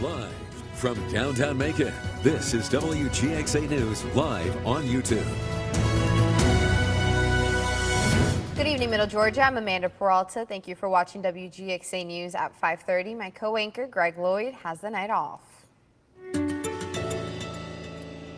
Live from downtown Macon, this is WGXA News live on YouTube. Good evening, Middle Georgia. I'm Amanda Peralta. Thank you for watching WGXA News at 5:30. My co-anchor, Greg Lloyd, has the night off.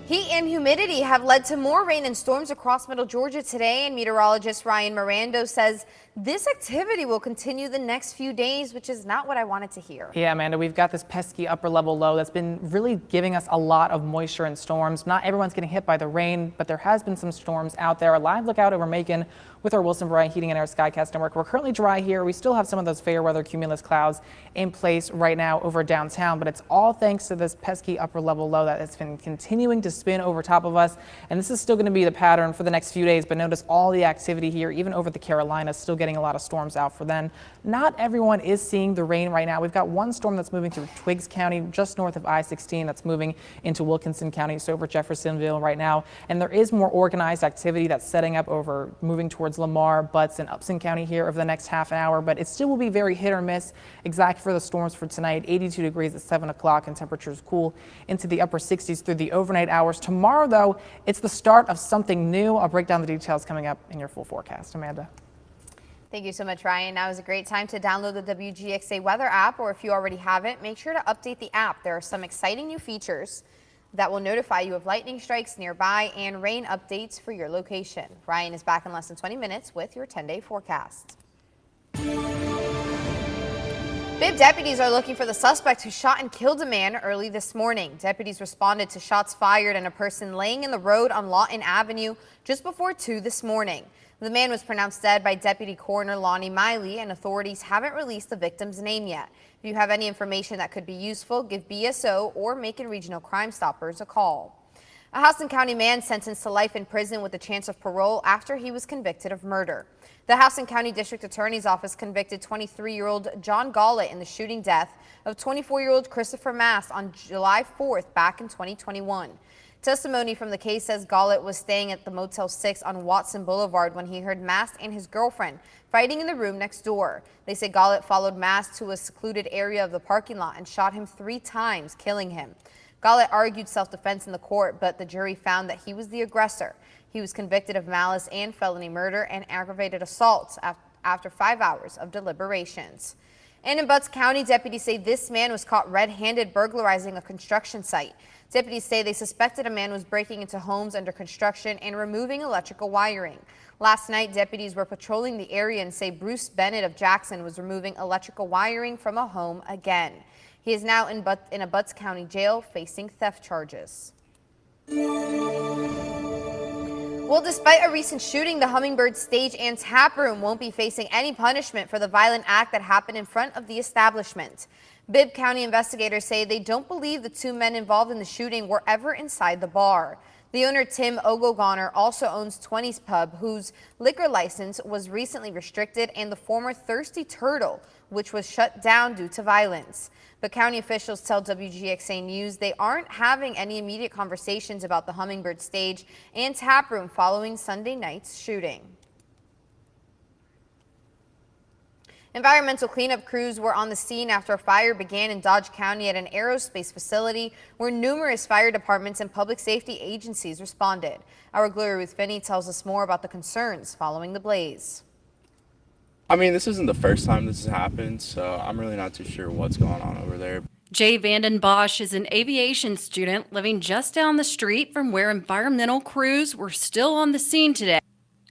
Heat and humidity have led to more rain and storms across Middle Georgia today, and meteorologist Ryan Mirando says this activity will continue the next few days, which is not what I wanted to hear. Yeah, Amanda, we've got this pesky upper level low that's been really giving us a lot of moisture and storms. Not everyone's getting hit by the rain, but there has been some storms out there. A live look out over Macon with our Wilson Variety Heating and Air Skycast Network. We're currently dry here. We still have some of those fair weather cumulus clouds in place right now over downtown, but it's all thanks to this pesky upper level low that has been continuing to spin over top of us. And this is still going to be the pattern for the next few days, but notice all the activity here, even over the Carolinas, still getting a lot of storms out for then. Not everyone is seeing the rain right now. We've got one storm that's moving through Twiggs County, just north of I-16, that's moving into Wilkinson County, so over Jeffersonville right now. And there is more organized activity that's setting up over moving towards Lamar, Butts, and Upson County here over the next half hour, but it still will be very hit or miss exact for the storms for tonight. 82 degrees at 7 o'clock and temperatures cool into the upper 60s through the overnight hours. Tomorrow, though, it's the start of something new. I'll break down the details coming up in your full forecast. Amanda. Thank you so much, Ryan. Now is a great time to download the WGXA weather app, or if you already have it, make sure to update the app. There are some exciting new features that will notify you of lightning strikes nearby and rain updates for your location. Ryan is back in less than 20 minutes with your 10-day forecast. Bibb deputies are looking for the suspect who shot and killed a man early this morning. Deputies responded to shots fired and a person laying in the road on Lawton Avenue just before 2 this morning. The man was pronounced dead by Deputy Coroner Lonnie Miley, and authorities haven't released the victim's name yet. If you have any information that could be useful, give BSO or Macon Regional Crime Stoppers a call. A Houston County man sentenced to life in prison with a chance of parole after he was convicted of murder. The Houston County District Attorney's Office convicted 23-year-old John Gollett in the shooting death of 24-year-old Christopher Mast on July 4th back in 2021. Testimony from the case says Gollett was staying at the Motel 6 on Watson Boulevard when he heard Mast and his girlfriend fighting in the room next door. They say Gollett followed Mast to a secluded area of the parking lot and shot him 3 times, killing him. Gollett argued self-defense in the court, but the jury found that he was the aggressor. He was convicted of malice and felony murder and aggravated assault after 5 hours of deliberations. And in Butts County, deputies say this man was caught red-handed burglarizing a construction site. Deputies say they suspected a man was breaking into homes under construction and removing electrical wiring. Last night, deputies were patrolling the area and say Bruce Bennett of Jackson was removing electrical wiring from a home again. He is now in a Butts County jail facing theft charges. Well, despite a recent shooting, the Hummingbird stage and tap room won't be facing any punishment for the violent act that happened in front of the establishment. Bibb County investigators say they don't believe the 2 men involved in the shooting were ever inside the bar. The owner, Tim Ogogoner, also owns 20's Pub, whose liquor license was recently restricted, and the former Thirsty Turtle, which was shut down due to violence. But county officials tell WGXA News they aren't having any immediate conversations about the Hummingbird stage and tap room following Sunday night's shooting. Environmental cleanup crews were on the scene after a fire began in Dodge County at an aerospace facility where numerous fire departments and public safety agencies responded. Our Gloria Ruth Finney tells us more about the concerns following the blaze. I mean, this isn't the first time this has happened, so I'm really not too sure what's going on over there. Jay Vanden Bosch is an aviation student living just down the street from where environmental crews were still on the scene today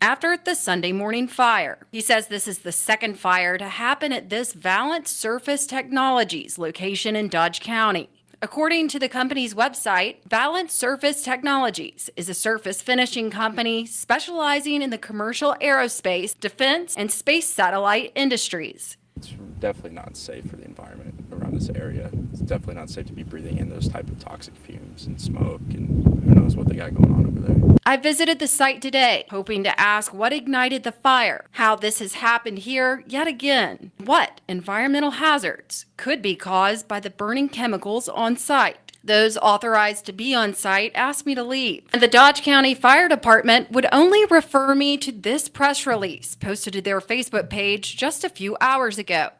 after the Sunday morning fire. He says this is the second fire to happen at this Valent Surface Technologies location in Dodge County. According to the company's website, Valent Surface Technologies is a surface finishing company specializing in the commercial aerospace, defense, and space satellite industries. It's definitely not safe for the environment around this area. It's definitely not safe to be breathing in those type of toxic fumes and smoke, and who knows what they got going on over there. I visited the site today, hoping to ask what ignited the fire, how this has happened here yet again, what environmental hazards could be caused by the burning chemicals on site. Those authorized to be on site asked me to leave, and the Dodge County Fire Department would only refer me to this press release posted to their Facebook page just a few hours ago.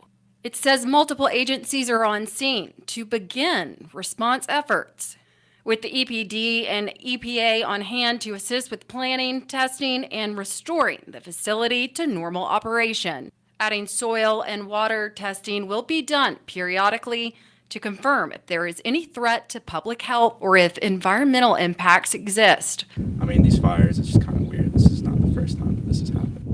It says multiple agencies are on scene to begin response efforts, with the EPD and EPA on hand to assist with planning, testing, and restoring the facility to normal operation. Adding soil and water testing will be done periodically to confirm if there is any threat to public health or if environmental impacts exist. I mean, these fires, it's just kind of weird. This is not the first time that this has happened.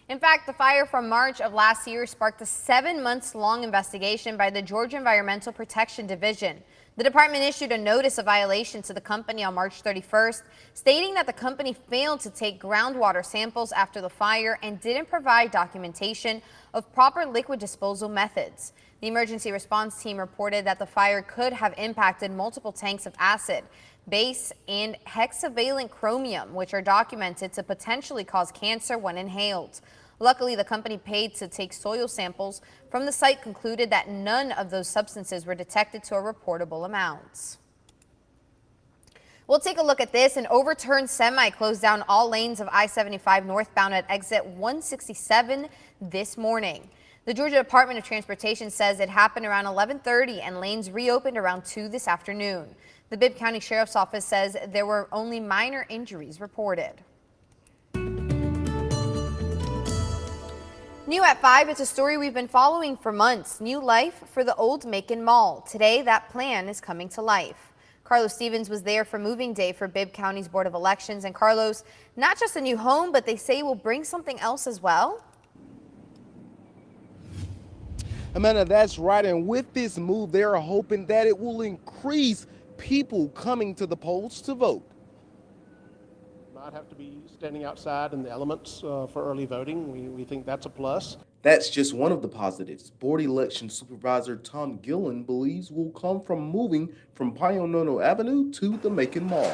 In fact, the fire from March of last year sparked a 7-month-long investigation by the Georgia Environmental Protection Division. The department issued a notice of violation to the company on March 31st, stating that the company failed to take groundwater samples after the fire and didn't provide documentation of proper liquid disposal methods. The emergency response team reported that the fire could have impacted multiple tanks of acid, base, and hexavalent chromium, which are documented to potentially cause cancer when inhaled. Luckily, the company paid to take soil samples from the site concluded that none of those substances were detected to a reportable amount. We'll take a look at this. An overturned semi closed down all lanes of I-75 northbound at exit 167 this morning. The Georgia Department of Transportation says it happened around 11:30 and lanes reopened around 2 this afternoon. The Bibb County Sheriff's Office says there were only minor injuries reported. New at 5, it's a story we've been following for months. New life for the old Macon Mall. Today, that plan is coming to life. Carlos Stevens was there for moving day for Bibb County's Board of Elections. And Carlos, not just a new home, but they say will bring something else as well. Amanda, that's right. And with this move, they're hoping that it will increase people coming to the polls to vote. Not have to be standing outside in the elements for early voting. We think that's a plus. That's just one of the positives. Board Election Supervisor Tom Gillen believes will come from moving from Pionono Avenue to the Macon Mall.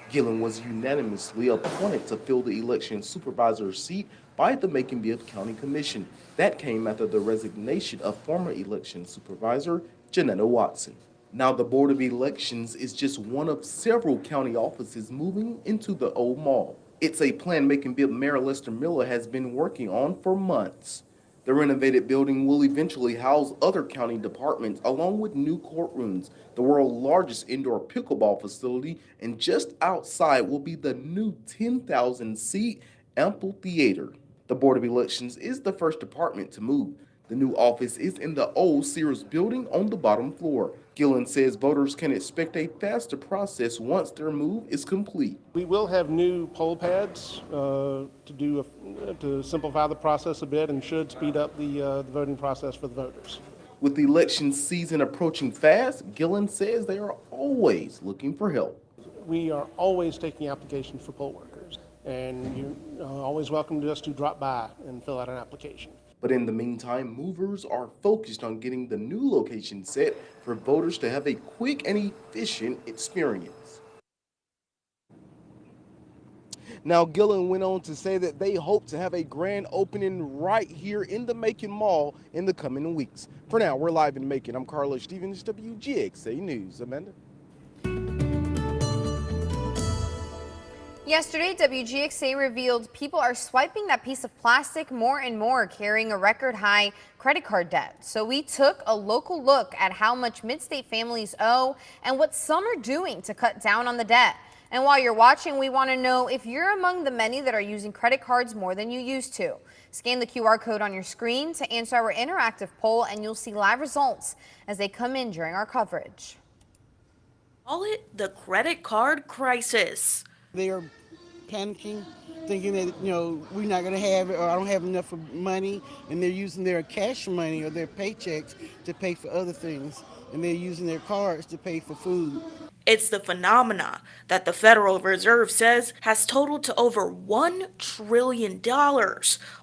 Gillen was unanimously appointed to fill the election supervisor's seat by the Macon-Bibb County Commission. That came after the resignation of former election supervisor Janetta Watson. Now, the Board of Elections is just one of several county offices moving into the old mall. It's a plan Macon-Bibb Mayor Lester Miller has been working on for months. The renovated building will eventually house other county departments along with new courtrooms, the world's largest indoor pickleball facility, and just outside will be the new 10,000-seat amphitheater. The Board of Elections is the first department to move. The new office is in the old Sears building on the bottom floor. Gillen says voters can expect a faster process once their move is complete. We will have new poll pads to simplify the process a bit and should speed up the voting process for the voters. With the election season approaching fast, Gillen says they are always looking for help. We are always taking applications for poll workers, and you're always welcome to just to drop by and fill out an application. But in the meantime, movers are focused on getting the new location set for voters to have a quick and efficient experience. Now, Gillen went on to say that they hope to have a grand opening right here in the Macon Mall in the coming weeks. For now, we're live in Macon. I'm Carlos Stevens, WGXA News. Amanda? Yesterday, WGXA revealed people are swiping that piece of plastic more and more, carrying a record high credit card debt. So we took a local look at how much mid-state families owe and what some are doing to cut down on the debt. And while you're watching, we want to know if you're among the many that are using credit cards more than you used to. Scan the QR code on your screen to answer our interactive poll, and you'll see live results as they come in during our coverage. Call it the credit card crisis. They are panicking, thinking that, we're not going to have it, or I don't have enough money, and they're using their cash money or their paychecks to pay for other things, and they're using their cards to pay for food. It's the phenomena that the Federal Reserve says has totaled to over $1 trillion,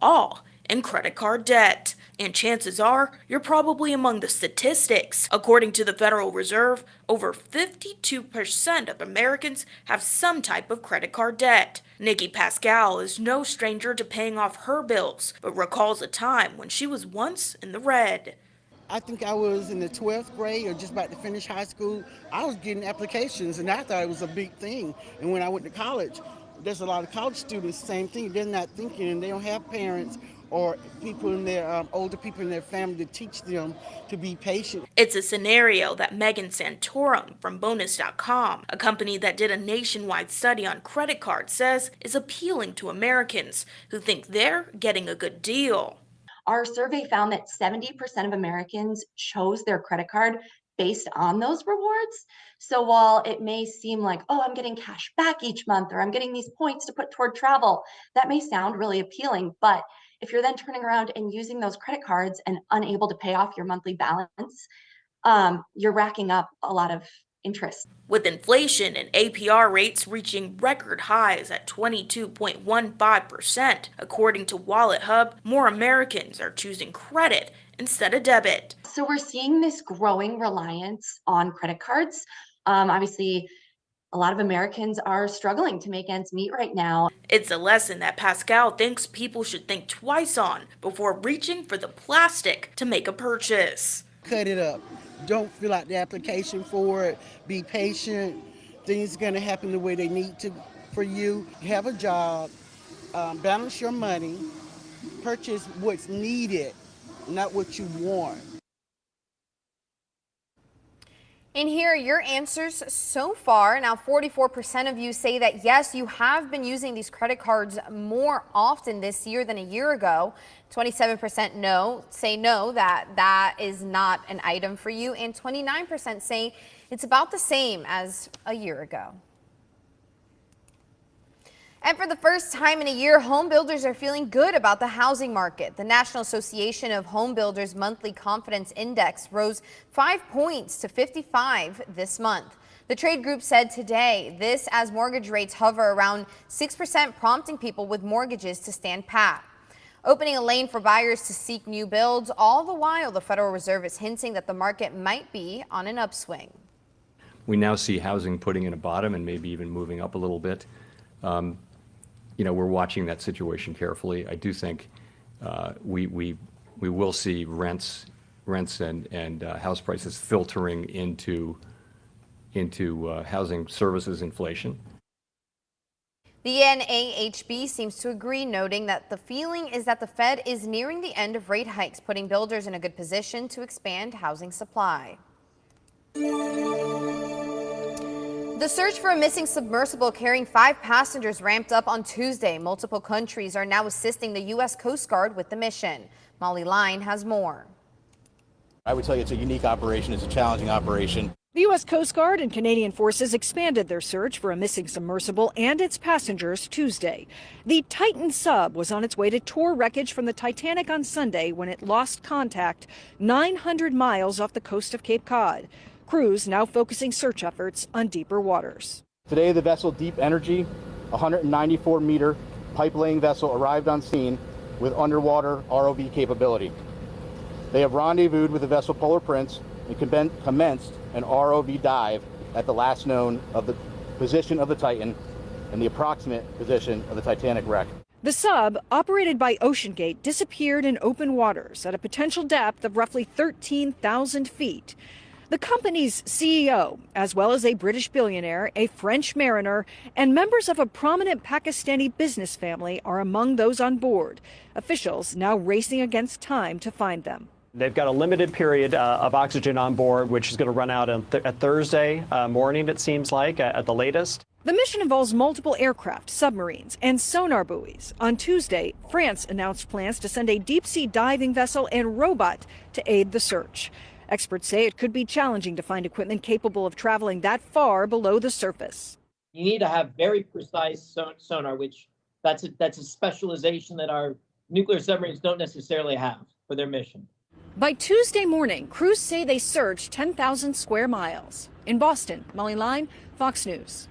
all in credit card debt. And chances are, you're probably among the statistics. According to the Federal Reserve, over 52% of Americans have some type of credit card debt. Nikki Pascal is no stranger to paying off her bills, but recalls a time when she was once in the red. I think I was in the 12th grade or just about to finish high school. I was getting applications, and I thought it was a big thing. And when I went to college, there's a lot of college students, same thing. They're not thinking, and they don't have parents or people in their older people in their family to teach them to be patient. It's a scenario that Megan Santorum from Bonus.com, a company that did a nationwide study on credit cards, says is appealing to Americans who think they're getting a good deal. Our survey found that 70% of Americans chose their credit card based on those rewards. So while it may seem like, oh, I'm getting cash back each month, or I'm getting these points to put toward travel, that may sound really appealing. But if you're then turning around and using those credit cards and unable to pay off your monthly balance, you're racking up a lot of interest. With inflation and APR rates reaching record highs at 22.15%, according to Wallet Hub, more Americans are choosing credit instead of debit. So we're seeing this growing reliance on credit cards. Obviously, a lot of Americans are struggling to make ends meet right now. It's a lesson that Pascal thinks people should think twice on before reaching for the plastic to make a purchase. Cut it up. Don't fill out the application for it. Be patient. Things are going to happen the way they need to for you. Have a job. Balance your money. Purchase what's needed, not what you want. And here are your answers so far. Now, 44% of you say that yes, you have been using these credit cards more often this year than a year ago. 27% say no, that is not an item for you. And 29% say it's about the same as a year ago. And for the first time in a year, home builders are feeling good about the housing market. The National Association of Home Builders Monthly Confidence Index rose 5 points to 55 this month. The trade group said today this as mortgage rates hover around 6%, prompting people with mortgages to stand pat, opening a lane for buyers to seek new builds. All the while, the Federal Reserve is hinting that the market might be on an upswing. We now see housing putting in a bottom and maybe even moving up a little bit. We're watching that situation carefully. I do think we will see rents and house prices filtering into housing services inflation. The NAHB seems to agree, noting that the feeling is that the Fed is nearing the end of rate hikes, putting builders in a good position to expand housing supply. The search for a missing submersible carrying 5 passengers ramped up on Tuesday. Multiple countries are now assisting the U.S. Coast Guard with the mission. Molly Line has more. I would tell you it's a unique operation. It's a challenging operation. The U.S. Coast Guard and Canadian forces expanded their search for a missing submersible and its passengers Tuesday. The Titan sub was on its way to tour wreckage from the Titanic on Sunday when it lost contact 900 miles off the coast of Cape Cod. Crews now focusing search efforts on deeper waters. Today, the vessel Deep Energy, a 194-meter pipe-laying vessel, arrived on scene with underwater ROV capability. They have rendezvoused with the vessel Polar Prince and commenced an ROV dive at the last known of the position of the Titan and the approximate position of the Titanic wreck. The sub, operated by OceanGate, disappeared in open waters at a potential depth of roughly 13,000 feet. The company's CEO, as well as a British billionaire, a French mariner, and members of a prominent Pakistani business family are among those on board. Officials now racing against time to find them. They've got a limited period of oxygen on board, which is going to run out at Thursday morning, it seems like, at the latest. The mission involves multiple aircraft, submarines, and sonar buoys. On Tuesday, France announced plans to send a deep-sea diving vessel and robot to aid the search. Experts say it could be challenging to find equipment capable of traveling that far below the surface. You need to have very precise sonar, which that's a specialization that our nuclear submarines don't necessarily have for their mission. By Tuesday morning, crews say they searched 10,000 square miles. In Boston, Molly Line, Fox News.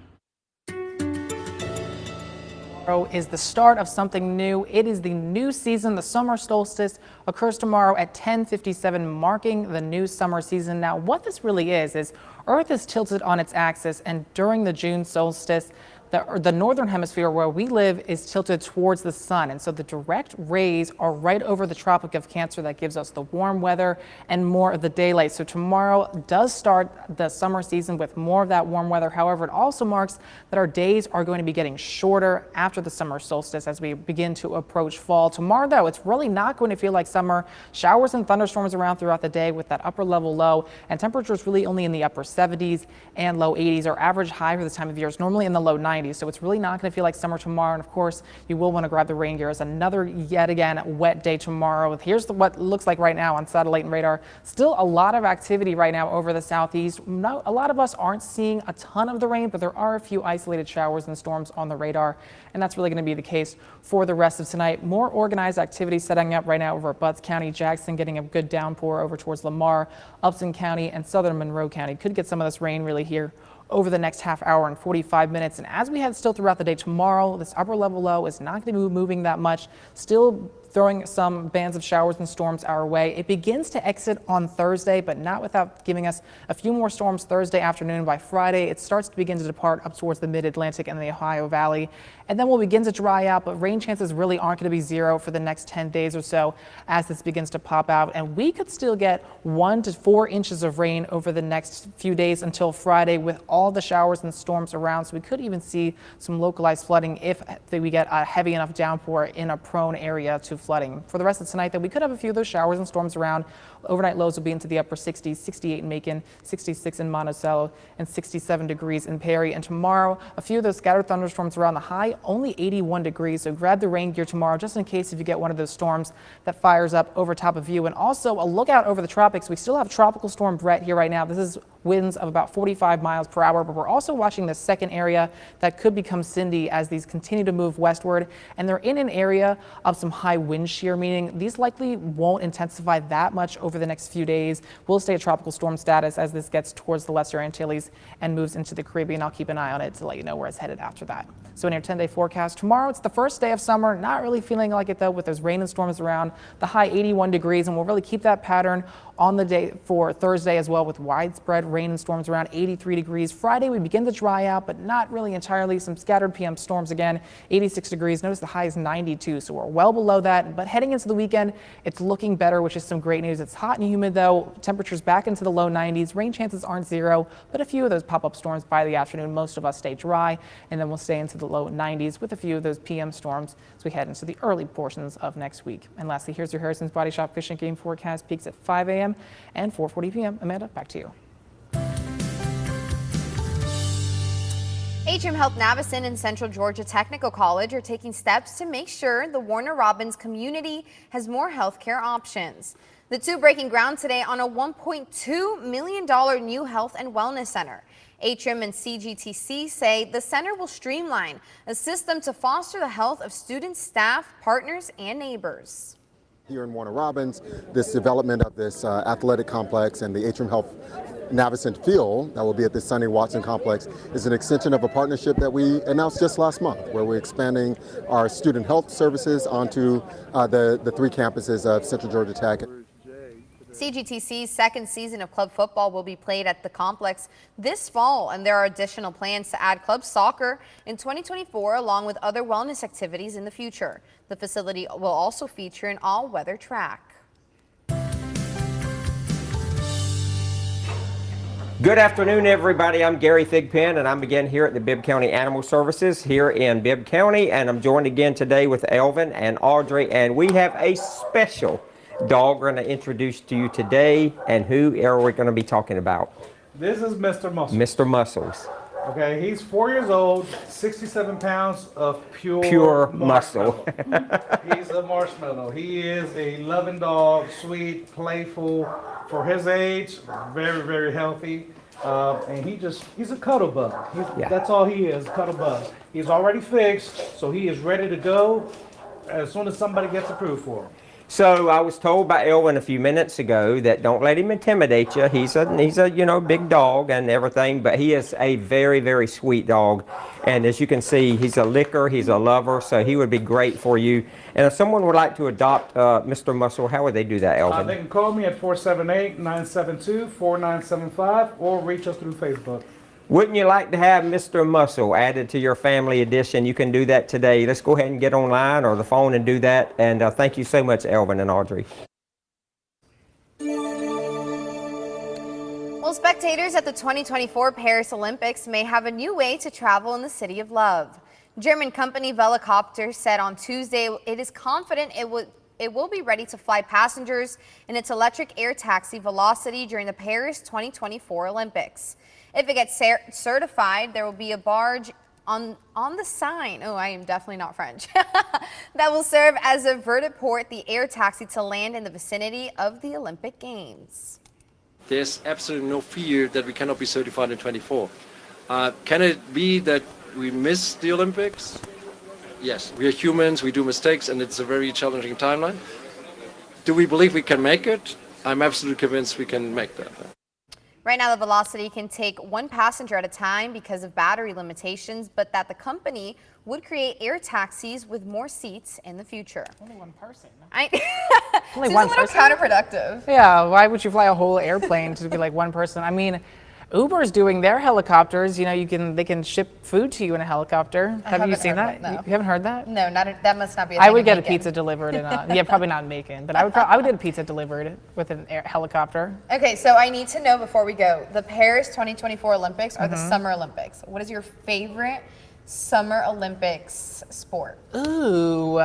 Tomorrow is the start of something new. It is the new season. The summer solstice occurs tomorrow at 10:57, marking the new summer season. Now, what this really is Earth is tilted on its axis, and during the June solstice, the northern hemisphere where we live is tilted towards the sun, and so the direct rays are right over the Tropic of Cancer. That gives us the warm weather and more of the daylight. So tomorrow does start the summer season with more of that warm weather. However, it also marks that our days are going to be getting shorter after the summer solstice as we begin to approach fall. Tomorrow, though, it's really not going to feel like summer. Showers and thunderstorms around throughout the day with that upper level low, and temperatures really only in the upper 70s and low 80s. Our average high for this time of year is normally in the low 90s. So it's really not going to feel like summer tomorrow. And of course, you will want to grab the rain gear. It's another yet again wet day tomorrow. Here's what it looks like right now on satellite and radar. Still a lot of activity right now over the southeast. A lot of us aren't seeing a ton of the rain, but there are a few isolated showers and storms on the radar. And that's really going to be the case for the rest of tonight. More organized activity setting up right now over at Butts County. Jackson getting a good downpour over towards Lamar, Upton County, and southern Monroe County. Could get some of this rain really here over the next half hour and 45 minutes. And as we head still throughout the day tomorrow, this upper level low is not going to be moving that much. Still throwing some bands of showers and storms our way. It begins to exit on Thursday, but not without giving us a few more storms Thursday afternoon. By Friday, it starts to begin to depart up towards the mid-Atlantic and the Ohio Valley. And then we'll begin to dry out, but rain chances really aren't going to be zero for the next 10 days or so as this begins to pop out. And we could still get 1 to 4 inches of rain over the next few days until Friday with all the showers and storms around. So we could even see some localized flooding if we get a heavy enough downpour in a prone area to flooding. For the rest of tonight, though, we could have a few of those showers and storms around. Overnight lows will be into the upper 60s, 68 in Macon, 66 in Monticello, and 67 degrees in Perry. And tomorrow, a few of those scattered thunderstorms around the high, only 81 degrees. So grab the rain gear tomorrow just in case if you get one of those storms that fires up over top of you. And also a lookout over the tropics. We still have Tropical Storm Brett here right now. This is winds of about 45 miles per hour, but we're also watching the second area that could become Cindy as these continue to move westward, and they're in an area of some high wind shear, meaning these likely won't intensify that much over the next few days. We'll stay at tropical storm status as this gets towards the Lesser Antilles and moves into the Caribbean. I'll keep an eye on it to let you know where it's headed after that. So in your 10-day forecast, tomorrow it's the first day of summer, not really feeling like it though with those rain and storms around, the high 81 degrees, and we'll really keep that pattern on the day for Thursday as well with widespread rain and storms around 83 degrees. Friday we begin to dry out, but not really entirely. Some scattered PM storms again, 86 degrees. Notice the high is 92, so we're well below that. But heading into the weekend, it's looking better, which is some great news. It's hot and humid though. Temperatures back into the low 90s. Rain chances aren't zero, but a few of those pop-up storms by the afternoon. Most of us stay dry, and then we'll stay into the low 90s with a few of those PM storms as we head into the early portions of next week. And lastly, here's your Harrison's Body Shop Fish and Game forecast. Peaks at 5 a.m. and 4:40 p.m. Amanda, back to you. Atrium Health Navison and Central Georgia Technical College are taking steps to make sure the Warner Robins community has more health care options. The two breaking ground today on a $1.2 million new health and wellness center. Atrium and CGTC say the center will streamline a system to foster the health of students, staff, partners, and neighbors. Here in Warner Robins, this development of this athletic complex and the Atrium Health Navicent Field that will be at the Sonny Watson complex is an extension of a partnership that we announced just last month, where we're expanding our student health services onto the three campuses of Central Georgia Tech. CGTC's second season of club football will be played at the complex this fall, and there are additional plans to add club soccer in 2024 along with other wellness activities in the future. The facility will also feature an all-weather track. Good afternoon, everybody. I'm Gary Thigpen, and I'm again here at the Bibb County Animal Services here in Bibb County, and I'm joined again today with Elvin and Audrey, and we have a special dog we're going to introduce to you today. And who are we going to be talking about? This is Mr. Muscles. Mr. Muscles. Okay, he's 4 years old, 67 pounds of pure muscle. He's a marshmallow. He is a loving dog, sweet, playful. For his age, very, very healthy. And he's a cuddle bug. That's all he is, a cuddle bug. He's already fixed, so he is ready to go as soon as somebody gets approved for him. So I was told by Elvin a few minutes ago that don't let him intimidate you. He's a big dog and everything, but he is a very, very sweet dog. And as you can see, he's a licker, he's a lover, so he would be great for you. And if someone would like to adopt Mr. Muscle, how would they do that, Elvin? They can call me at 478-972-4975 or reach us through Facebook. Wouldn't you like to have Mr. Muscle added to your family edition? You can do that today. Let's go ahead and get online or the phone and do that. And thank you so much, Elvin and Audrey. Well, spectators at the 2024 Paris Olympics may have a new way to travel in the City of Love. German company Velicopter said on Tuesday it is confident it will be ready to fly passengers in its electric air taxi Velocity during the Paris 2024 Olympics. If it gets certified, there will be a barge on the sign, oh, I am definitely not French, that will serve as a vertiport the air taxi to land in the vicinity of the Olympic Games. There's absolutely no fear that we cannot be certified in 24. Can it be that we miss the Olympics? Yes, we are humans, we do mistakes, and it's a very challenging timeline. Do we believe we can make it? I'm absolutely convinced we can make that. Right now, the Velocity can take one passenger at a time because of battery limitations, but that the company would create air taxis with more seats in the future. Only one person. Only one person? Seems a little counterproductive. Yeah, why would you fly a whole airplane to be like one person? I mean, Uber's doing their helicopters. You know, they can ship food to you in a helicopter. Have you seen that? No. You haven't heard that? No, that must not be a thing. I would get a Macon. pizza delivered in yeah, probably not in Macon, but I would get a pizza delivered with an helicopter. Okay, so I need to know before we go, the Paris 2024 Olympics are the Summer Olympics. What is your favorite Summer Olympics sport? Ooh,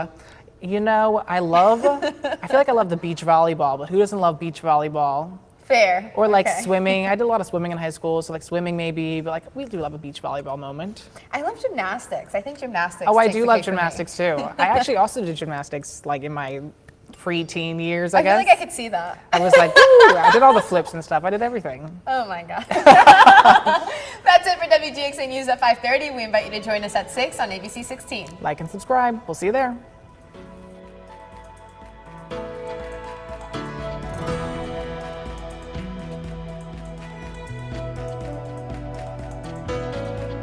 you know, I feel like I love the beach volleyball, but who doesn't love beach volleyball? Fair. Or like okay. swimming. I did a lot of swimming in high school, so like swimming maybe, but like we do love a beach volleyball moment. I love gymnastics. I think gymnastics. Oh, I takes do the love cake for me. gymnastics too. I actually also did gymnastics like in my preteen years, I I guess. feel like I could see that. I was like, ooh, I did all the flips and stuff. I did everything. Oh my God. That's it for WGXA News at 5:30. We invite you to join us at 6 on ABC 16. Like and subscribe. We'll see you there.